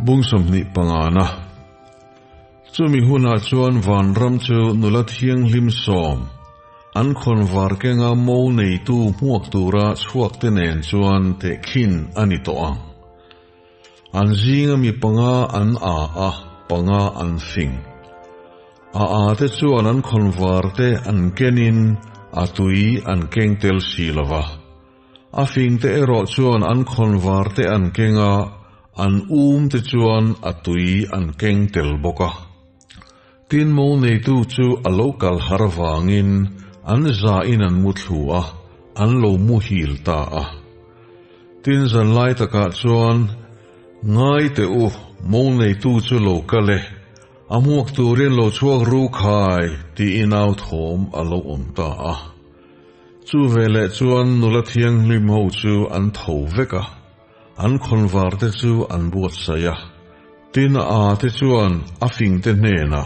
bung somni pangana chumi huna chuan van ram chu nula thiang hlim som an khon var kenga mo nei tu muak tura chuak te nen chuan te khin ani to ang an zinga mi panga an a panga an fing a te chuan an khon var te an kenin atui an keng tel silava a fing te ero chuan an khon var te an kenga an te chuan atui an keng tel boka tin mo nei tu chu a local harwangin an za in an mutlua an lo mu hil ta a tin zan lai taka chuan ngai te mo nei tu chu locale amuak turin lo chuak ru khai ti inaw thom a lo om ta a chu vele chuan nula thiang hlim ho chu an tho veka an khon var te chu an buat saya tin a te chuan a fing te nena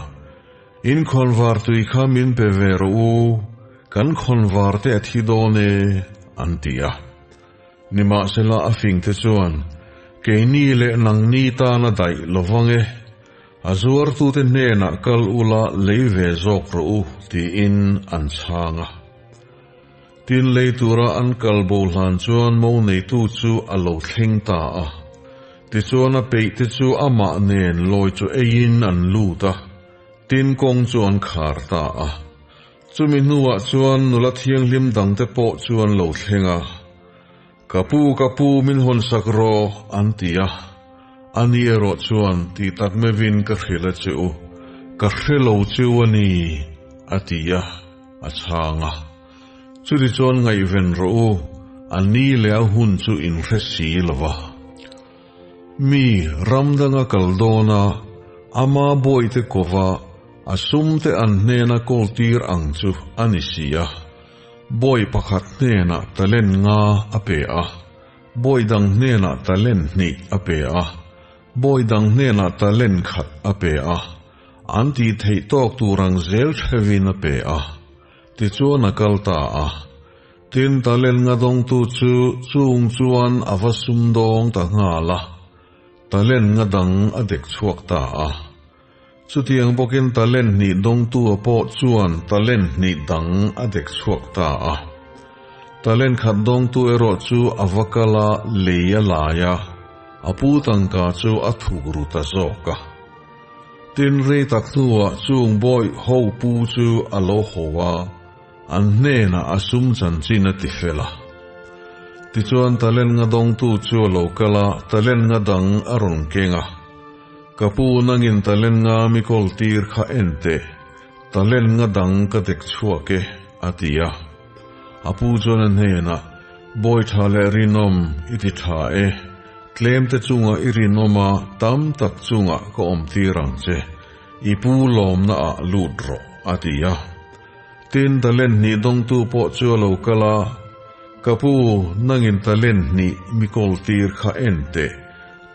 in khon var tui kha min pe veru kan khon var te thi do ne an tia nima sela a fing te chuan ke ni le nang ni ta na dai lovange azuar tu te nena kal ula leive zok ro ti in an changa tin leitura an kalbo hlan chuan mo nei tu chu a lo thleng ta a ti chuan a pe te chu ama nen loi chu ein an lu ta tin kong chuan khar ta a chumi nuwa chuan nula thiang hlim dang te po chuan lo thlenga kapu min hon sakro an tia ani ero chuan ti tak mevin ka hrila chu ka hrelo chu ani atia a changa churi chuan ngai ven ro ani le a hun chu in resi lova mi ramdanga kaldona ama boy te kova asum te an nena koltir ang chu anisia boy pakhat nena talen nga apea boy dang nena talen ni apea boy dang nena talen khat apea anti thei tok turang zel thevin apea ti chuan akalta a tin talen nga dong tu chu chung chuan avasum dong ta ngala talen nga dang adek chuak ta a chutiang bokin talen ni dong tu apo chuan talen ni dang adek chuak ta a talen khat dong tu ero chu avakala leya laya apu tangka chu athugru ta zoka tin re tak nuwa chung boy ho pu chu alo howa an nena asum chan china ti fela ti chuan talen nga dong tu chu lokala talen nga dang aron kenga kapu nangin talen nga mikol tir kha ente talen nga dang ka dek chuake atia apu chuan nena boy thale rinom iti tha e tlem te chunga irinoma tam tak chunga ko om tirang che ipu lom na a ludro atia tin talen ni dong tu po chu lokala kapu nangin talen ni mikol tir kha ente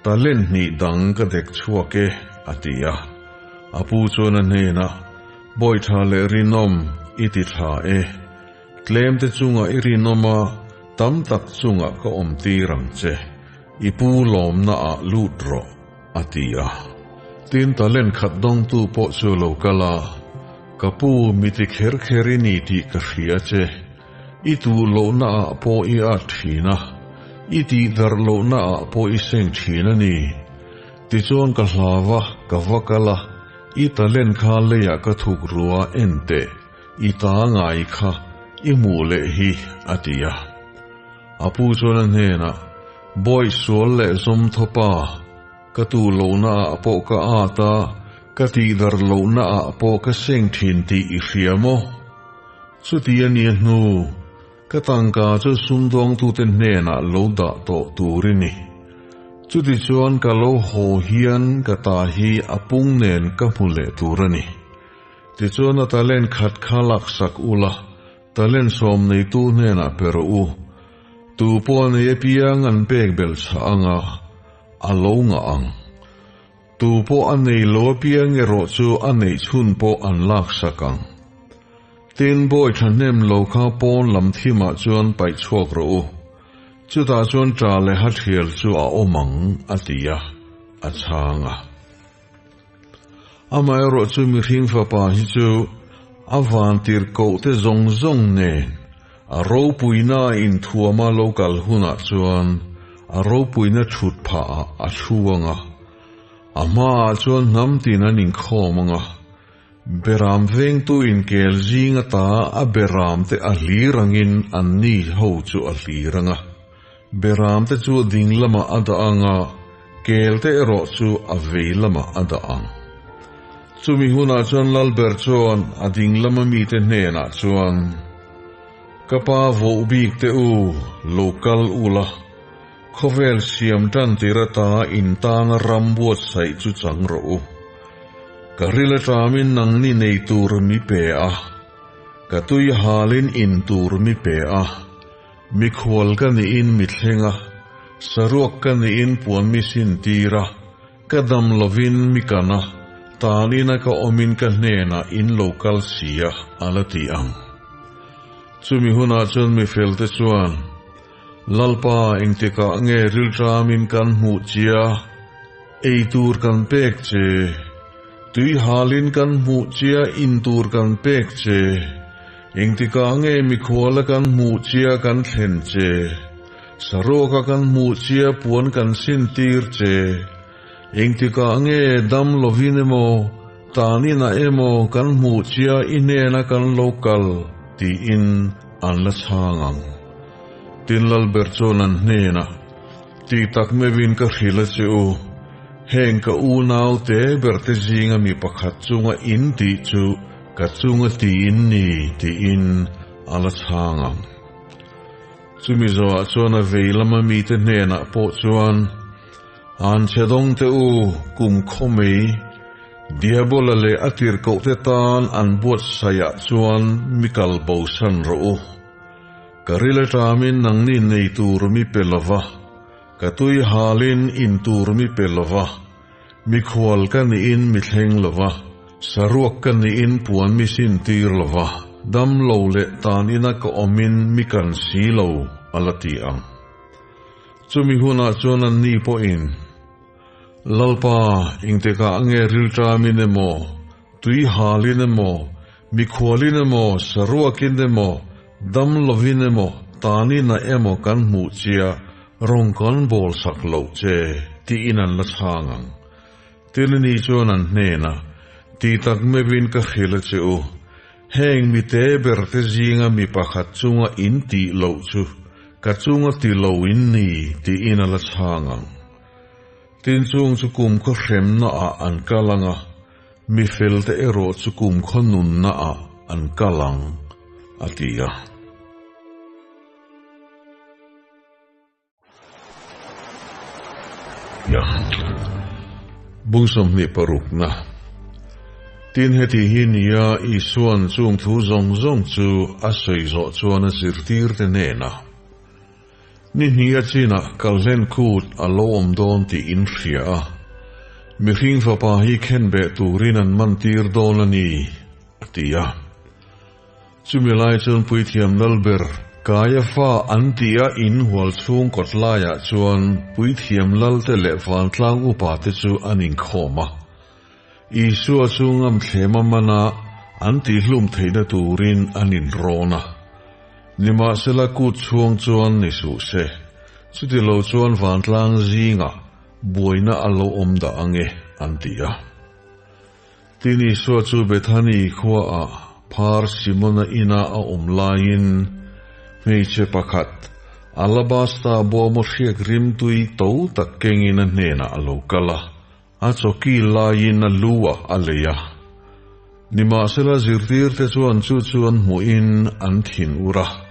talen ni dang ka dek chuake atia apu chona nena boy thale rinom iti tha e tlem te chunga irinoma tam tak chunga ko om tirang che ipu lom na a ludro atia tin talen khat dong tu po chu lokala kapu miti kherini ti ka hria che itu lo na po I a thina iti dar lo na po I seng thina ni ti chuan ka hlawa ka vakala I talen kha leya ka thuk ruwa ente I ta ngai kha I mu le hi atia apu chuan hena boy sual le som thopa ka tu lo na po ka ata ka ti dar lo na po ka seng thin ti I hriamo chu ti ani nu ka tangka chu sumdong tu ten nena lo da to turini chu ti chuan ka lo ho hian ka ta hi apung nen ka hmule turani ti chuan talen khat khalak sak ula talen som nei tu nena pero tu po ne piang an pek bel changa alo nga ang tu po anei lo piang e ro chu anei chun po an lak sakang tin boy thanem lo kha pon lam thima chuan pai chuak ro chu ta chuan tra le ha thiel chu a omang atia achanga amai ro chu mi hring fa pa hi chu avan tir ko te zong ne a ro puina in thuama local huna chuan a ro puina thut pha a thuanga ama chuan nam tin anin khomanga beram veng tu in kel zinga ta a beram te a hlirangin an ni ho chu a hliranga beram te chu ding lama ada anga kel te ro chu a ve lama ada ang chumi huna chuan lalber chuan a ding lama mi te hna chuan kapa vo bik te u local ula khovel siam tan tirata in tang rambuat sai chu chang ro karila tramin nang ni nei tur mi pe a katui halin in tur mi pe a mi khwal ka ni in mi thlenga saruak ka ni in puan mi sin tira kadam lovin mi kana tanina ka omin ka hnena in local sia alati ang chumi huna chun mi felte chuan lalpa engtika nge ril tramin kan mu chia ei tur kan pek che tui halin kan mu chia in tur kan pek che engtika nge mi khwala kan mu chia kan thlen che saroka kan mu chia puan kan sin tir che engtika nge dam lovinemo tanina emo kan mu chia inena kan local ti in an la changang tinlal berchonan hnena ti tak mevin ka hrila chu heng ka u nau te berte zinga mi pakhat chunga in ti chu ka chunga ti in ni ti in ala changang chumi zawa chona veilama mi te hnena po chuan an chedong te u kum khomei diabola le atir ko te tan an buat saya chuan mikal bosan ro karila tramin nang ni nei tur mi pelova katui halin in tur mi pelova mi khwal ka ni in mi thleng lova saruak ka ni in puan mi sin tir lova dam lo le tanina ka omin mi kan si lo alati ang chumi huna chuan ni po in lalpa ingteka nge ril tramin emo tui halin emo mi khwalin emo saruakin emo dam lovinemo tani na emo kan mu chia rong kan bol sak lo che ti inan la changang tilni chuan hnena ti tak mevin ka khila chu heng mi te berte zinga mi pakhat chunga in ti lo chu ka chunga ti lo in ni ti ina la changang tin chung chu kum kho hrem na a an kalanga mi fel te ero chu kum kho nun na a an kalang atia ya bungsom ni paruk na tin heti hinia i suan chung thu zong chu asoi zo chuan a sirtir te nena ni hnia china kallen kut alo om don ti in hria mi hring fa pa hi khen be turin an man tir don ani atia chumilai chun pui thiam lalber kaya fa antia in hual chung kotlaya chuan pui thiam lal te le van tlang upa te chu anin khoma i suwa chungam thlema mana anti hlum theina turin anin rona nima sela kut chuang chuan ni su se chuti lo chuan van tlang zinga buaina alo omda ange antia tini suwa chu bethani khwa a par simona ina a omlain meiche pakhat alabasta bomo hriak rim tui to tak kengin hnena alo kala a choki lain a luwa aleya nima sela zirtir te chuan chuan muin an thin ura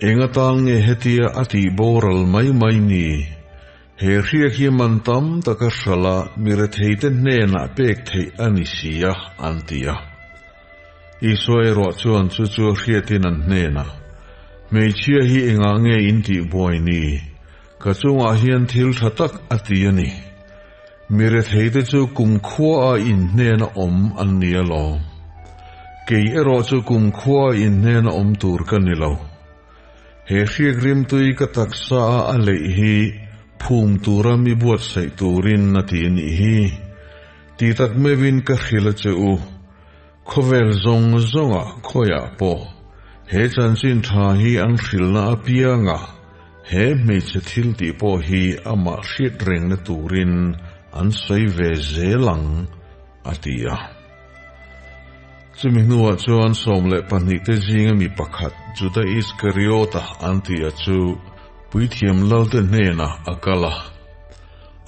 enga tang nge hetia ati boral mai ni he hriak hi mantam taka shala mire theite hnena pek thei ani sia antia i soi ro chuan chu hriatin an hnena mei chia hi enga nge in ti boy ni ka chunga hian thil thatak ati ani mire theite chu kum khwa a in hnena om an nia lo kei ero chu kum khwa in hnena om tur kan ni lo he hriak rim tui ka taksa a lei hi ภูมิตูรามีบวชใส่ตูรินนาทีนี้ฮีตีตักไม่วินกะขิลเจูขเวลซงอ่ะขอยาปอเฮจันจินทาฮีอันขิลนาอภิยังอ่ะเฮไม่จะทิลตีปอฮีอามาชิดเร่งนตูรินอันใส่เวเซลังอาทิยาจะมีนัวจวนสมเล็ปนิเตจิงมีปักขัดจุดอิสคาริโอตาอันทิยาจูปุยเทียมเล่าเตเนนะอากาลา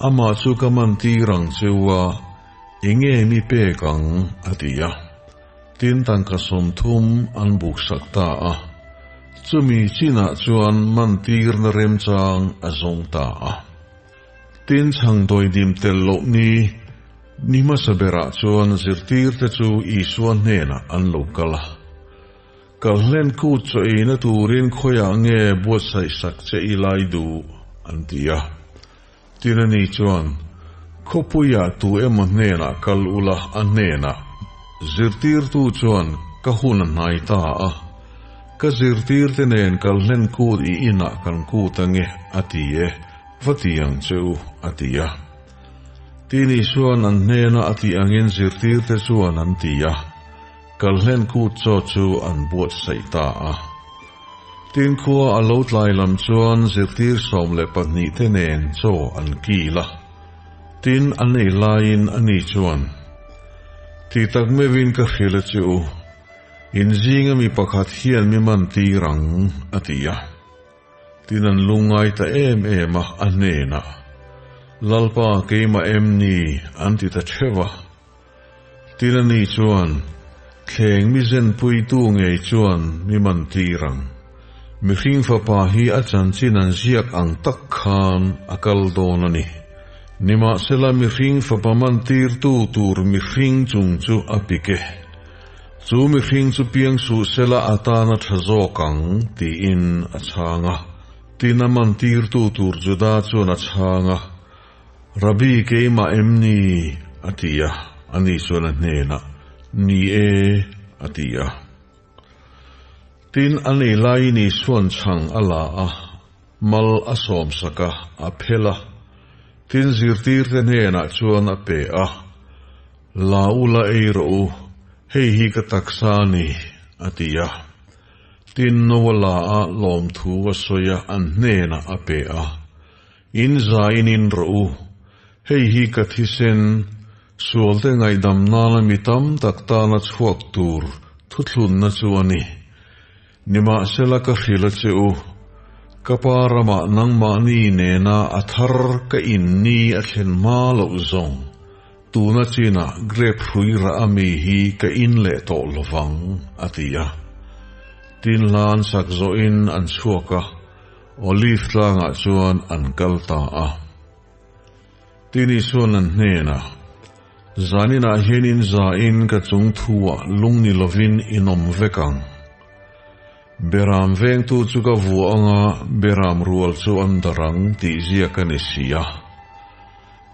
อามาจูกมันตีรังเจวาอิงเอมีเปกังอาทิยาตินตังกสมทุมอันบุกสักตาจะมีจีน่าจวนมันตีรนเริมจางอจงตาตินช่างโดยดิมเตลโลนีนิมาสเบระจวนจิรตีร์เตจูอีสวนเนนะอันโลกละกัลเลนคูจอยนตูรินขอยางเงบวชใส่สักเจอิไลดูอันตียาตินนี่จวนขบุยาตูเอมันเนนะกัลอุละอันเนนะจิรตีร์ตูจวนกะหุนนายตาก็จิรตีร์เตเนนกัลเลนคูดอีอินะกันคูตังเงอติเยวัติยังเจูอติยาทีนี้ส่วนอันเนน่าอติอังเงินจิรตีร์เตส่วนอันติยากัลเล่นคูดโจจูอันบวชใส่ตาทีนขัวอลาวไลลำส่วนจิรตีร์สมเล็ปนิเตเนนโจอันกีละทีนอันเอลายน์อันนี้ส่วนที่ตักไม่วินกะขิลจูอินจิงมีปักขัดเฮียนมีมันตีรังอติยาทีนั้นลุงไงตาเอ็มอันเนน่ะลัลปาเกมานีอันติตาเชวะทีนั้นนี่จวนเข่งมิเซนปุยตูไงจวนมีมันตีรังมิขิงฟ้าปาฮีอาจารย์จีนันเสียกอังตักขานอากาลโดนนี่นิมาเซลามิขิงฟ้าปามันตีร์ตูร์มิขิงจุงจูอภิเกจูมิขิงจูเปียงสูเซลาอัตานาทโจกังตีอินอาชางะตีนามันตีร์ตูร์จุดาจวนอาชางะรับบีเกมานีอาทิยาอันนี้ส่วนเนนะนี่อาทิยาตินอันนี้ไลนี่ส่วนช่างอลามัลอสอมสกะอเพลาตินจิรตีร์เนนะส่วนอเปะลาอุลาเอรูเฮฮิกตักษานีอาทิยาตินนวลาลอมทูวสอยอันเนนะอเปะอินซาอินินรูเฮฮิกทิเซนสวลเตงัยดำนาลมิตัมตักตาลชวกตูร์ทุลุนนัจวนีนิมาเซลกะขิลเจอูกะปาระมะนังมานีเนนาอัทรกะอินนีอัเชนมาลอุซงตูนัจินะเกรปรุยระอมีฮีกะอินเลโตลวังอติยาตินลานสักโซอินอันชวกะโอลิฟลางะจวนอันกัลตาทีนี้ส่วนนั้นเนนะจานินาเฮนินจาอินกะจงทัวลุงนิลวินอินอมเวกังเบรามเวงตูจุกวัวงะเบรามรัวลจูอันดรังติเจียกันเอเซีย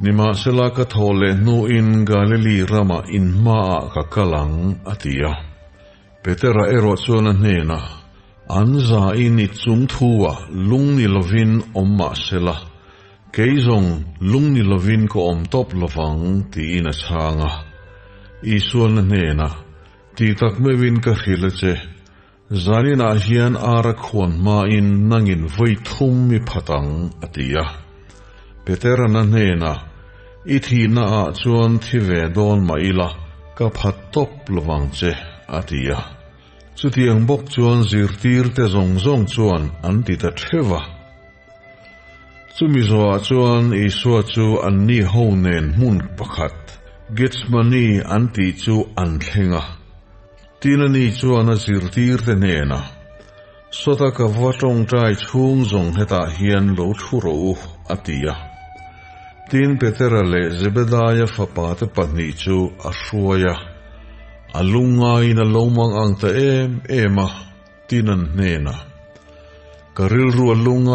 นิมาเซลากะทอเลนูอินกาลิลีรามาอินมาอะกะกะลังอติยาเปเตระเอโรส่วนนั้นเนนะอันจาอินอิจงทัวลุงนิลวินอมมาเซลาเกยจงลุงนิลวินก็อมตบละฟังตีอินาชางะอีส่วนนั้นเองนะตีตักไม่วินกะขิลเจจารินาเฮียนอารักขวนมาอินนังอินไว้ทุ่มมิพัตังอติยาเปเตระนั้นเองนะอีทีน่าจวนที่เวดอนมาอิละกับพัดตบละฟังเจอติยาจุดยังบกจวนจิรตีร์เตจงจวนอันติตะเทวะจุมิโซอาจวนอีสวจูอันนี้หูเนนมุนปะขัดกิจมันนี่อันติจูอันเทงะทีนันนี่จวนจิรตีร์เตเนนะสตะกวัตงใจชุงจงเหตาเฮียนโลชุโรอติยาทีนเปเตระเลเจเบดายฟปาเตปนิจูอชัวยาอลุงไงนะลงมังอังเตเอมาทีนันเนนะกริลรัวลุงไง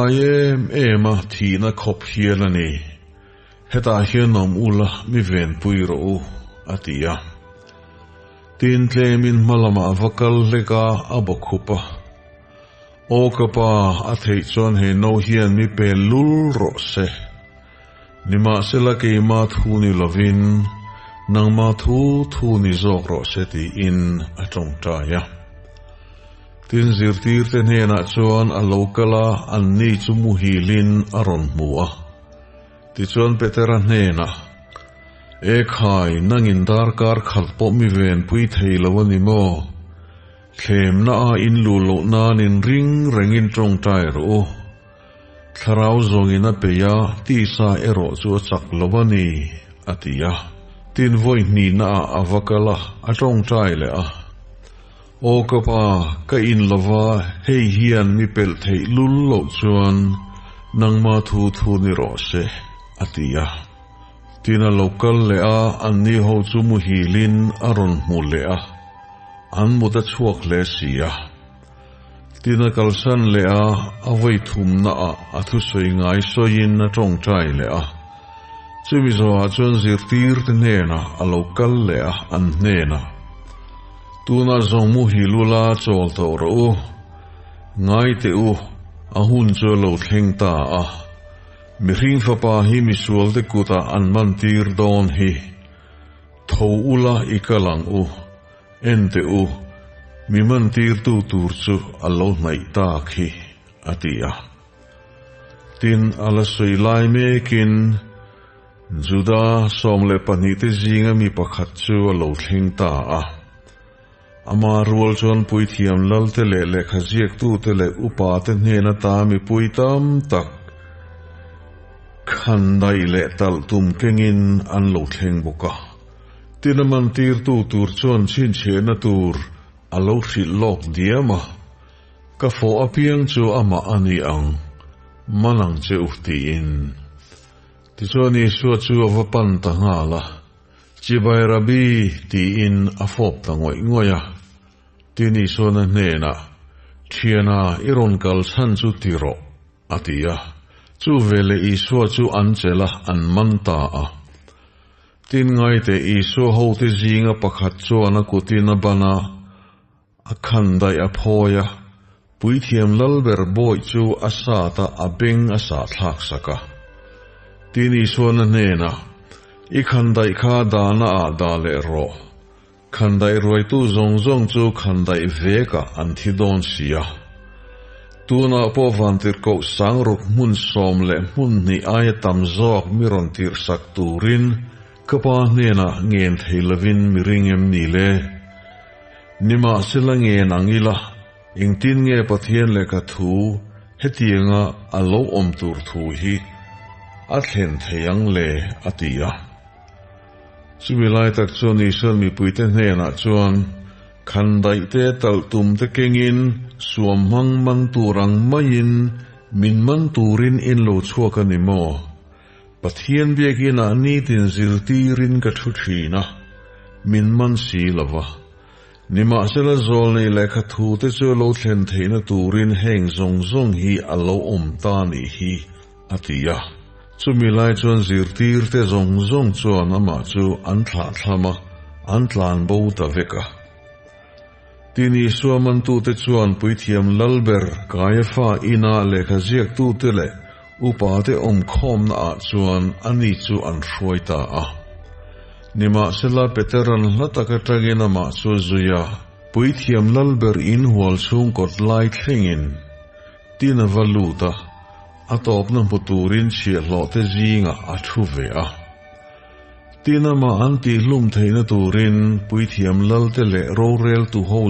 เอมาทีนักขบเฮียนนี่เหตาเฮียนอมอุละมิเวนปุยโรอติยาทีนเลมินมาลมาวักลเลกาอบคุปะโอกปะอาเทจวนเฮโนเฮียนมิเปลุลโรเซ nima sela ke ma thu ni lovin nang ma thu ni zok ro se ti in atong ta ya tin zirtir te hena chuan a lokala an ni chu mu hilin aron mua ti chuan petera hena e khai nangin dar kar khalpo mi ven pui thei lawani mo khem na a in lu lo nan in ring rengin tong tai ro tharau zongin a peya ti sa ero chu chak lawani atia tin voi ni na avakala atong tai le a o kapa ka in lova hei hian mi pel thei lul lo chuan nangma thu ni ro se atia tina local le a anni ho chu mu hilin aron mu le a an mu da chuak le sia tina kalsan le a avoi thum na a athu soi ngai soin na tong tai le a chumi zo a chon zirtir te nena a local le a an nena tuna zong mu hilula chol to ro ngai te u a hun cho lo thleng ta a mi ring fa pa hi mi sual te kuta an man tir don hi tho ula ikalang u ente u mi man tir tu tur chu alo mai ta khi atia tin ala soi lai me kin juda som le pani te jinga mi pakhat chu alo thleng ta a ama rual chon pui thiam lal te le khajiek tu te le upa te hena ta mi pui tam tak khandai le tal tum kengin an lo thleng boka tinaman tir tu tur chon chin chena tur alo thil lok diama ka fo apiang chu ama ani ang manang che uhti in ti choni shu chu avapan ta ngala chibai rabi ti in afop ta ngoya tini sona nena thiana iron kal chan chu tiro atia chu vele isu chu anchela an manta a tin ngai te isu ho te jinga pakhat chu ana kutina bana akhandai aphoya pui thiam lalber boy chu asata abeng asa thak saka tini sona nena ikhandai kha dana a dale ro khandai roi tu zong chu khandai veka anthidon sia tuna po vantir ko sangruk mun som le mun ni aya tam zok miron tir sak turin kapa nena ngen theilavin miringem ni le nima sila ngen angila ingtin nge pathian le ka thu hetianga alo om tur thu hi athen theyang le atia subilai tak choni sel mi puite hena chuan khandai te tal tum te kengin suam hang man turang main min man turin in lo chuaka ni mo pathian biakina ni tin ziltirin ka thuthina min man si lova nima sela zol nei lekha thu te chu lo thlen theina turin heng zong hi alo om ta ni hi atia chumilai chuan zirtir te zong chuan ama chu an thla thlama an tlan bo ta veka tini suaman tu te chuan puithiam lalber kaifa ina lekha ziak tu te le upa te om khom na a chuan ani chu an hruaita a nima sela peteran hlataka tagina ma chu zuya puithiam lalber in hual chung kot lai thlengin tina valuta atop na puturin chia lo te zinga athu ve a tina ma anti hlum theina turin puithiam lal te le ro rel tu ho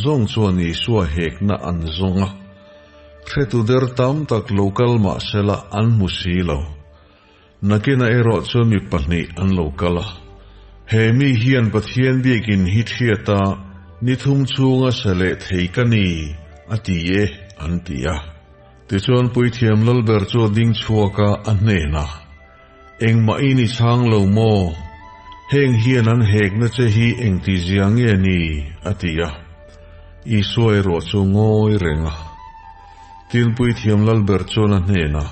zong chuani suwa hek na an zonga thretu der tam tak local ma sela an musilo nakina ero chu mi pahni an locala he mi hian pathian biakin hi thiata ni thum chunga sele theikani atie antia ti chuan puithiam lalber chu ding chuaka anena engma ini chang lo mo heng hian an hek na che hi engti ziang ye ni atia I soi ro chu ngoi renga tin puithiam lalber chu na nena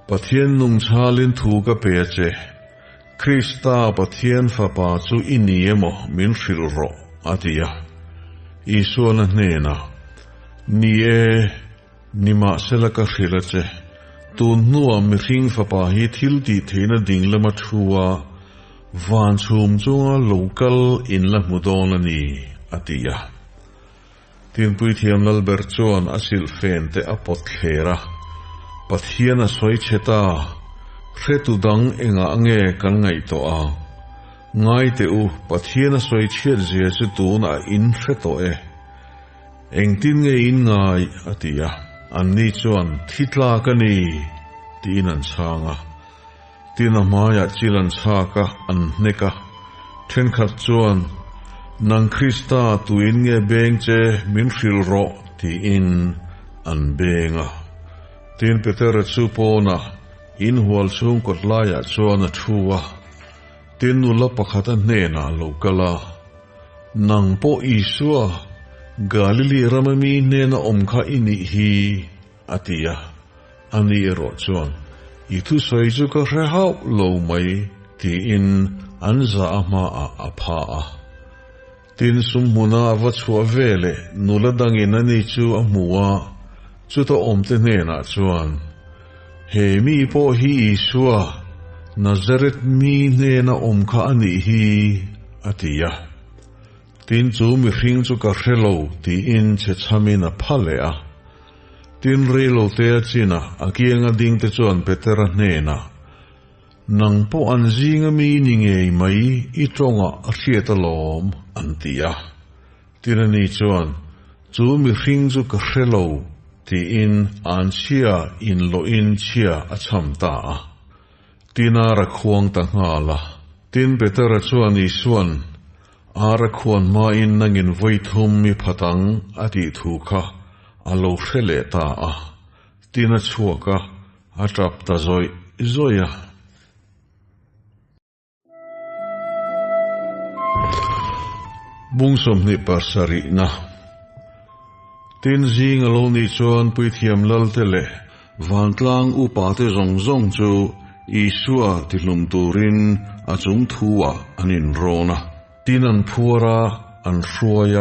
pathian nung chalin thu ka pe che Krista pathian fa pa chu iniemo min hril ro atia I so na nena ni e nima selaka hrilache ตูนนัวมิริงฝปาฮิทิลติเทนดิงละมาทัววานชุมจงอาโลกัลอินละมุดอนนีอติยาทินปุยเทียมลัลเบอร์จวนอาศิลเฟนเตอปอดเคระปัทเฮียนสวยเชตาเรตุดังเองเงกันไงตัวไงเตอุปัทเฮียนสวยเชียดเจียสุตูนอินเรโตเองตินเงอินไงอติยาอันนี้จวนทิตลากันนีตีนันช่างตีนมายาจิลันชากะอันเนกะเทนขัดจวนนังคริสตาตุอินเงเบงเจมินฟิลโรตีอินอันเบงตีนเปเตอร์ซูโปนะอินหัวซุงกดลายาจวนทัวตีนนุลปะขัดเนนาโลกลานังโปอิสัวกาลิลีรามมีเนนาอมข้าอินิฮีอติยาอันนี้รอจวนอีทุสวยจุกเรฮาวโลไม่ที่อินอันซามาอาภาตินสมมุนาวัชวเวเลนุลดังอินันิจูอมัวจุตอมเตเนนาจวนเฮมีโปฮีอิสัวนาซาเรตมีเนนาอมข้าอินิฮีอติยาตินจูมิริงจุกเรโลที่อินเชชามินาพาเลอะตินเรโลเตอจินะอากียงดิ่งเตจวนเปเตระเนนะนังปออันจิงมีนิงเอไม่อิตรงะเรียตลอมอันติยาตินนี้จวนจูมิริงจุกเรโลที่อินอันเชียอินโลอินเชียอชัมตาตินารักควงตังอาละตินเปเตระจวนอิสวนอารักควงมาอินนังอินไวทุมมีพัตังอดีทุกะอาโลเฟเลตาตินัชัวกะอาจับตาซอยบุงสมนิปัสสรินะตินจิงอโลนิจวนปุยเทียมลัลเตเลวันตลางอุปาเตจงจูอิสัวติลุมตูรินอาจุงทัวอันินโรนะตินันพัวราอันรัวย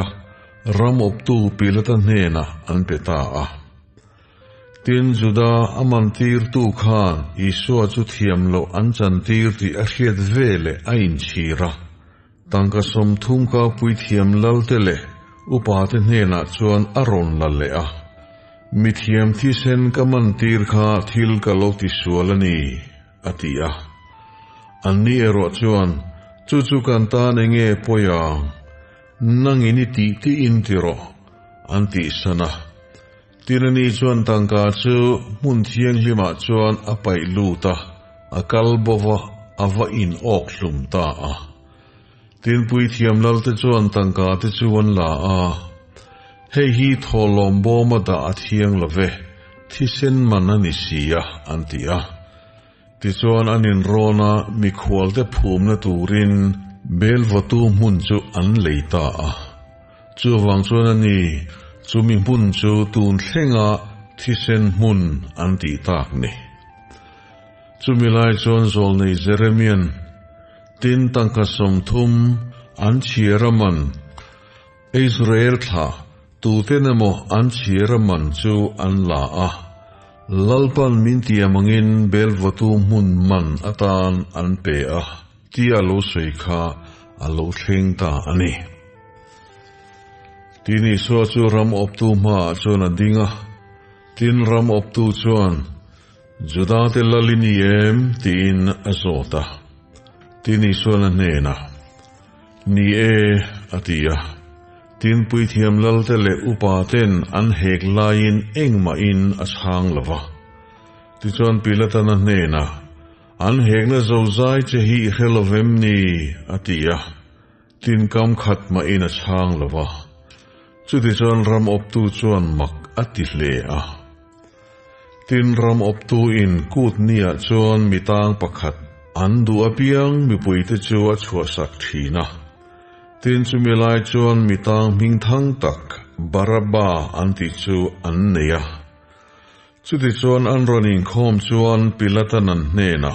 รำอบตูปิลตันเนนะอันเปตาตินจุดาอามันตีร์ตูขานอิสัวจุเทียมโลอันจันตีร์ที่อาเฮียดเวเลอินชีระตั้งกสมทุมกาปุยเทียมลัลเตเลอุปาเตเนนะจวนอารอนลัลเลมิเทียมที่เซนกมันตีร์ขาทิลกะโลติสวลนีอติยาอันนี้รอจวนจุกันตาเนเงปอยานังอินิติที่อินทิโรอันติสนะตินนี้จวนตังกาจูมุนเทียงลิมาจวนอภัยลูตาอากาลบวะอวะอินออกลุมตาตินปุยเทียมลัลเตจวนตังกาเตจวนลาเฮฮีทอลอมโบมาดาอัเทียงละเวที่เซนมันนันิสียอันติติจวนอันินโรนามิควอลเตภูมินตูรินเบลวัตุมุนจูอันเลตาจูวังจวนนี้จูมีมุนจูตูนเทงะที่เซนมุนอันติตากนี่จูมีลายจวนโซลในเจเรมีนตินตังกสมทุมอันเชียรมันอิสราเอลท่าตูเตนโมอันเชียรมันจูอันลาลัลปันมินตียมังอินเบลวัตุมุนมันอัตานอันเปที่อาโลสวยข้าอาโลเทงตาอันนี้ทีนี้ส่วนจูรำอบตูมาจวนดิ่งตินรำอบตูจวนจุดาเตลลินีเอ็มตินอโซตาทีนี้ส่วนเนนะนี่อติยาตินปุยเทียมลัลเตเลอุปาเตนอันเฮกลายินเอ็งมาอินอชางลวะที่จวนปิลตันเนนะอันเฮกนะโจใจจะฮีเฮลเวมนีอติยาตินกำขัดมาอินอชางลวะจุดที่จวนรำอบตูจวนมักอติเลตินรำอบตูอินกูดเนียจวนมีตางประคัดอันดูอเปียงมีปุยเตจัวชัวสักทีนะตินจุมีลายจวนมีตางมิงทั้งตักบาราบาอันติจูอันเนียจุดที่จวนอันรอนิงคอมจวนปิลตันันเนนะ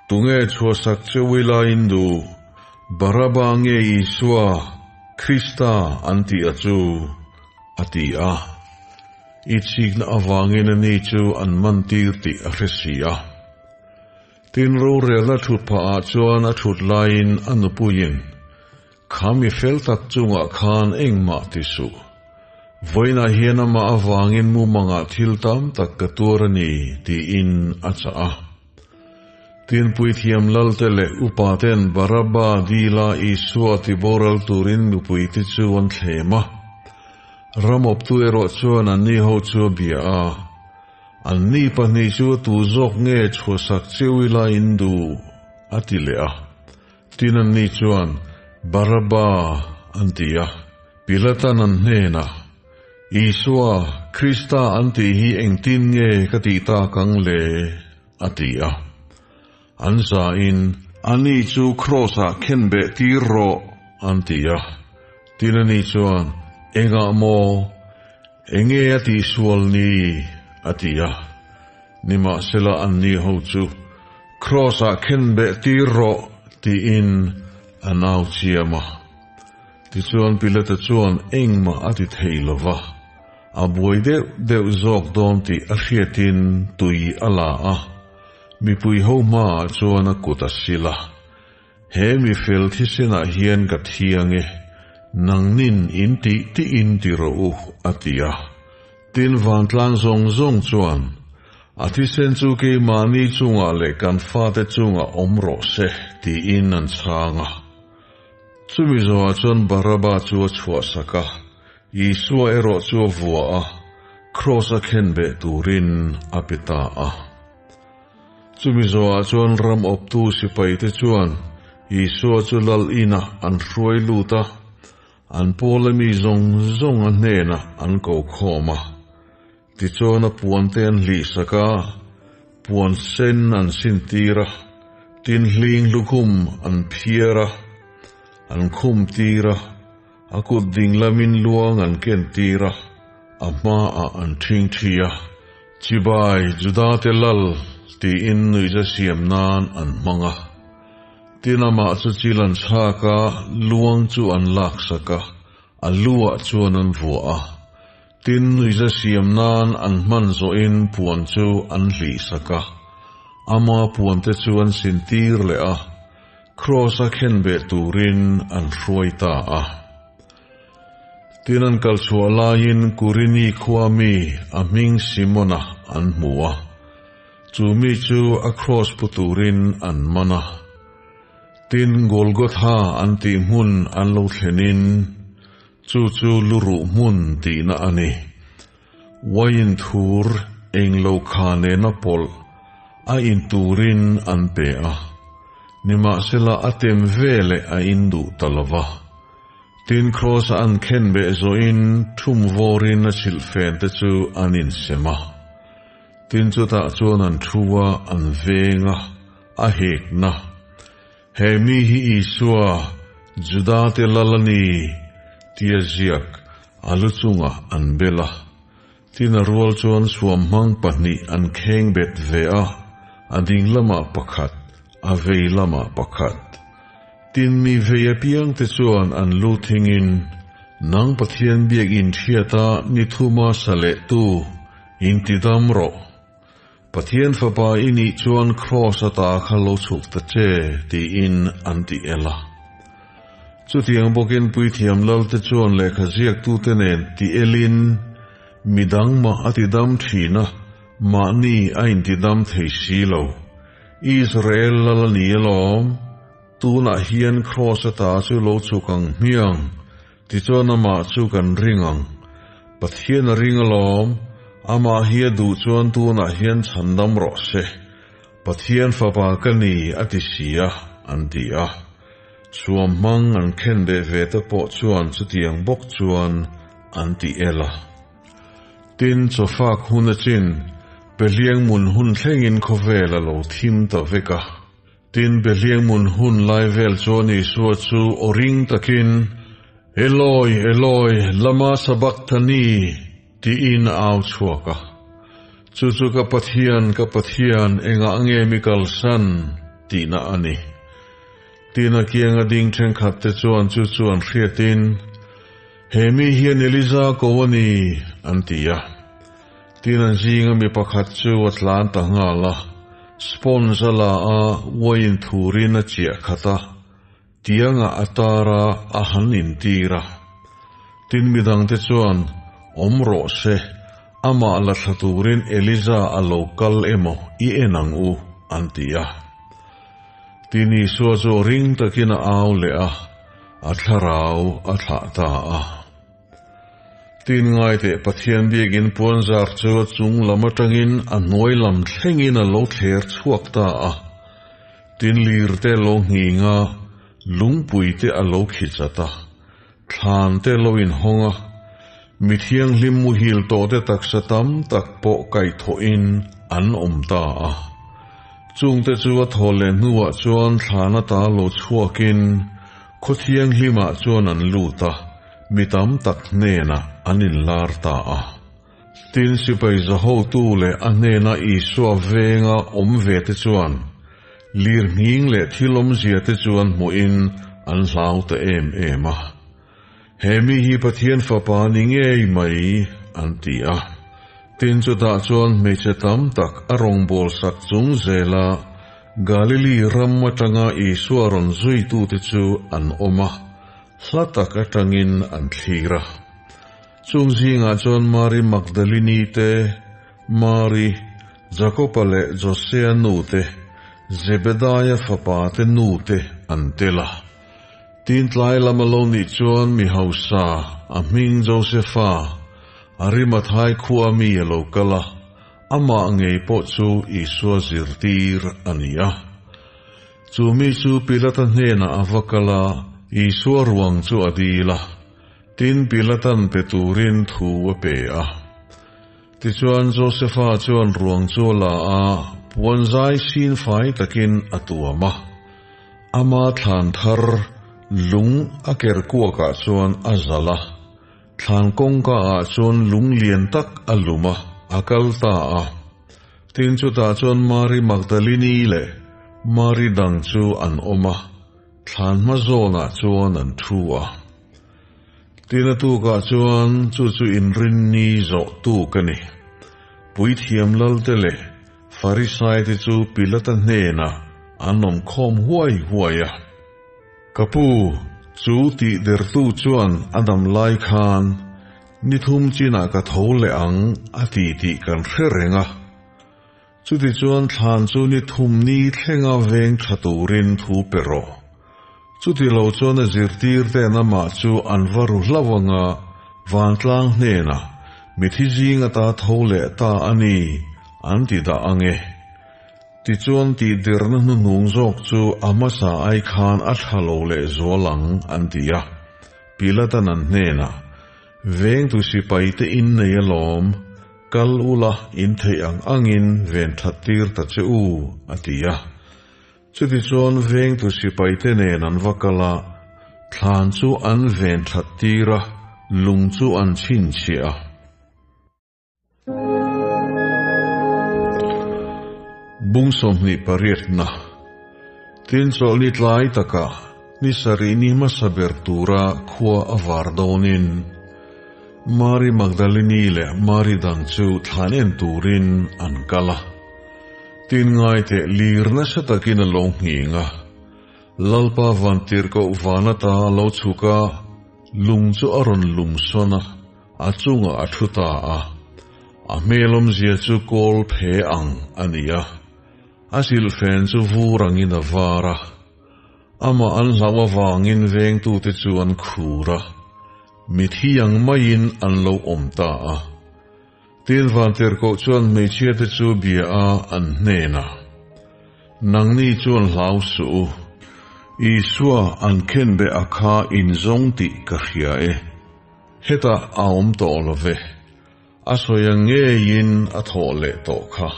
ตุงเอชัวสักเจวิลาอินดูบาราบาเงอิสวาคริสตาอันติอาจูอติ ichik na awangin ani chu an man tir ti a hresia tin ro rel na thut pha a chuan a thut lain anupuin khami fel tak chunga khan engma ti su voina hiana ma awangin mu manga thil tam tak ka turani ti in acha tin pui thiam lal tele upaten baraba dila isua ti boral turin mi pui ti chuan thlema ramop tu ero chuan ani ho chu bia anni pani chu tu zok nge chosak chewila indu atilea tin anni chuan baraba antia pilatan an hena isua krista anti hi engtin nge katita kangle atia ansa in ani chu crossa khenbe tiro antia tin ani chuan enga mo enge ati sualni atia nima sela anni ho chu crossa khenbe tiro ti in anau chiama ti chuan pilata chuan engma ati theilova aboi de zok don ti a hriatin tui ala mi pui ho ma chuan a kuta sila he mi fel thisena hian ka thiange nangnin inti ti inti ro atia tin van tlang zong chuan ati sen chu ke mani chunga le kan fa te chunga omro se ti in an changa chumi zo chuan baraba chu chua saka isua ero chu vua crossa khenbe turin apita chumi zo chuan ram op tu sipai te chuan isua chu lal ina an hruai luta an polami zong an hena an ko khoma ti chona puan ten li saka puan sen an sintira tin hling lukhum an phiera an khum tira akut ding lamin luang an ken tira ama an thing thia chibai juda te lal ti in nui ja siam nan an manga tinama chu chilan chaka luang chu an lak saka alua chuan an vua tin nui ja siam nan an man zo in puan chu an hli saka ama puan te chu an sintir le crossa khenbe turin an hruaita tinan kal chualain kurini khuami aming simona an hmuwa chumi chu a cross puturin an mana tin golgotha an ti hmun an lo thlenin chu luru hmun ti na ani wain thur englo khane na pol a in turin an pe nima sela atem vele a indu talava tin cross an khenbe zo in thum vorin na chilfen te chu anin sema tin chu ta chuan an thuwa an venga a hek na he mi hi isua juda te lalani tia ziak alu chunga an bela tin a rual chuan suam hmang pahnih an kheng bet ve a ding lama pakhat a vei lama pakhat tin mi veia piang te chuan an lu thingin nang pathian biak in thiata ni thuma sale tu in tidam ro pathian fapa ini chuan cross ata khalo chuk ta che ti in anti ela chu tiang bokin pui thiam lal te chuan le khaziak tu te nen ti elin midang ma atidam thina ma ni a in tidam thei silo Israel lalani lom tu na hian cross ata chu lo chukang miang ti chuan ama chu kan ringang pathian ringalom ama hia du chuan tu na hian chandam ro se pathian fapa kani atisia antia chuam mang an khen be ve ta po chuan chu tiang bok chuan anti ela tin cho fak hunachin beliang mun hun thlengin khovela lo thim ta veka tin beliang mun hun lai vel choni su chu oring takin Eloi Eloi lama sabachthani ti in au chuaka chu ka pathian enga ange mikal san ti na ani tina kianga ding theng khat te chuan chuan hriatin hemi hian Eliza kowani antia tinan zinga mi pakhat chu atlan ta nga la sponsor la a wain thurin a chia khata tianga atara a hanin tira tin midang te chuan omro se ama la thaturin Eliza a local emo I enang u antia tini so zo ring takina aw le a atharau athata a tin ngai te pathian biagin puanzar chu chung lamatangin a noi lam thlengin a lo thler chuak ta a tin lir te lo nginga lungpui te a lo khichata thlan te lo in honga mithiang hlim mu hil to te taksa tam tak po kai tho in an om ta a chung te chu a thole nuwa chuan thlana ta lo chuakin khothiang hlima chuan an luta mitam tak nena anin lar ta a tin sipai zaho tu le anena iswa venga om ve te chuan lir nging le thilom zia te chuan mu in an hlau te ema hemi hi pathian fapa ninge mai antia tin chu ta chuan meche tam tak arong bol sak chung zela Galilee ramma tanga iswa ron zui tu te chu an oma hlatak atangin an thira chung zinga chuan Mary Magdalene te Mary Jacob le Josea nu te Zebediah fapa te nu te an tela tin tlai lamalo ni chuan mi hausa a hming Josepha Arimathai khua mi lo kala ama ngei po chu iswa zirtir ania chu mi chu pilatan hena avakala iswa ruang chu adila tin pilatan peturin thu pe a ti chuan Josepha chuan ruang chu la a puanzai sin fai takin atuama ama thlan thar lung aker kuaka chuan azala thlan kongka a chuan lung lian tak aluma akal ta a tin chu ta chuan Mary Magdalene le Mary dang chu an oma thlan ma zona chuan an thua tina tu ka chuan chu in rin ni zo tu kani puithiam lal te le Farisai te chu pilatan hena anom khom huaya kapu chu ti der tu chuan adam lai khan nithum china ka thole ang ati ti kan hrerenga chu ti chuan thlan chu nithum ni thlenga veng thaturin thu pero chu ti lo chuan a zirtir te na ma chu anvaru hlawanga wantlang hena mithi jinga ta thole ta ani anti da ange ti chuan ti dirna nung zok chu amasa ai khan a thalo le zolang antia pilatan an hena veng tu sipai te in nei alom kal ula in thei angin ven thattir ta chu atia chuti chuan veng tu sipai te nen an vakala thlan chu an ven thattira lung chu an chin chia bungsom ni pariet na tin chol ni tlai taka ni sari ni masabertura khua avardonin Mary Magdalene le Mary dang chu thanen turin an kala tin ngai te lirna sa takin a long hinga lalpa vantir ko vanata lo chuka lung chu aron lum sona achunga athuta a melom zia chu kol phe ang ania asil fen chu vurangin avara ama an lawa wangin veng tu te chu an khura mithiang main an lo omta a tin vanter ko chuan meichia te chu bia a an hnena nangni chuan hlau su isua an khen be akha in zong ti ka khia e heta aom to love asoya nge yin a thole to kha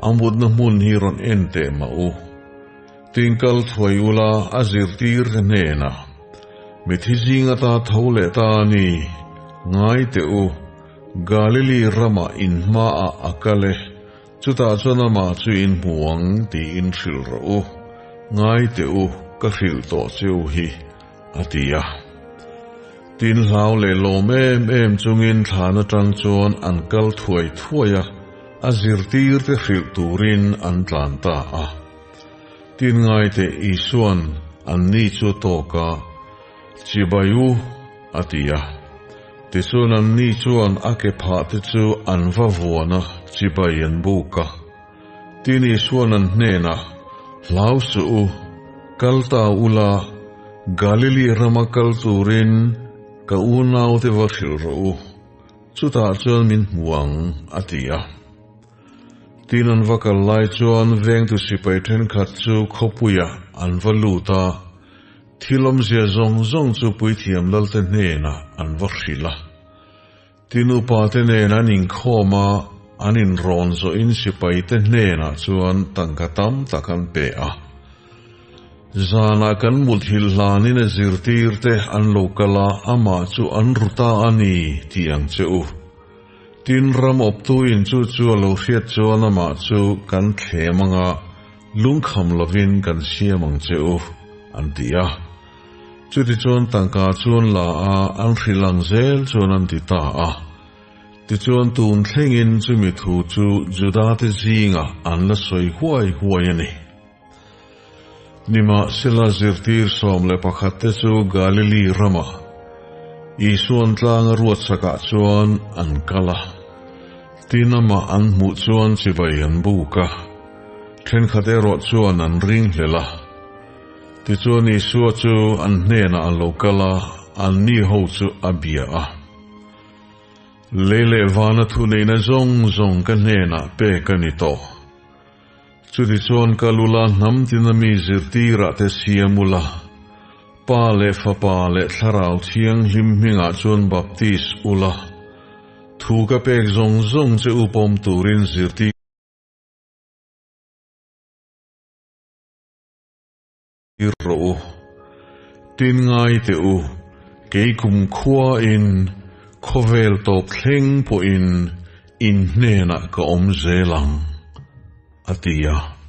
amud na mun hi ron ente ma u tinkal thwaiula azirtir nena mithizinga ta thole ta ni ngai te u Galilee rama in ma a akale chuta chona ma chu in muang ti in thil ro ngai te u ka thil to cheu hi atia tin hlau le lom em chungin thana tang chuan an kal thuaya azir tir te hril turin an tlan ta a tin ngai te isuan an ni chu toka chibayu atia tisun an ni chuan ake pha te chu an vavuana chibayan buka tin isuan an hnena hlau su kalta ula Galili ramakal turin ka unaw te vakhil ro chuta chuan min muang atia tinan vakal lai chuan veng tu sipai then khat chu khopuya an valuta thilom zia zong chu puithiam lalte hna an vakhila tinu pa te nena ning khoma anin ron zo in sipai te hna chuan tangkatam takan pe a Zana kan mulhil lanin a zirtir te an lokala ama chu an ruta ani tiang cheu. Tin ram optu in chu lo fiat chuan ama chu kan thlemanga lungkham lovin kan siamang cheu an tia. Chu ti chuan tangka chuan la a an hrilang zel chuan an tita a. Ti chuan tun thlengin chu mi thu chu juda te zinga an la soi huai ani. Nima sila zirtir som le pakhatte chu Galili rama. Isuan tlanga ruat saka chuan an kala. Tinama an mu chuan chibayan buka. Then khate ruat chuan an ring lela. Ti chuan isua chu an hnena an lo kala an ni ho chu abia a. Lele vana thu neina zong kan hnena pe kanito. Chuti chuan kalula nam tinami zirtira te siamula pa le fa le tharau thiang him hinga chuan baptis ula thu ka pek zong che upom turin zirti ro tin ngai te u ke kum khua in khovel top thleng po in hna ka om zelang atia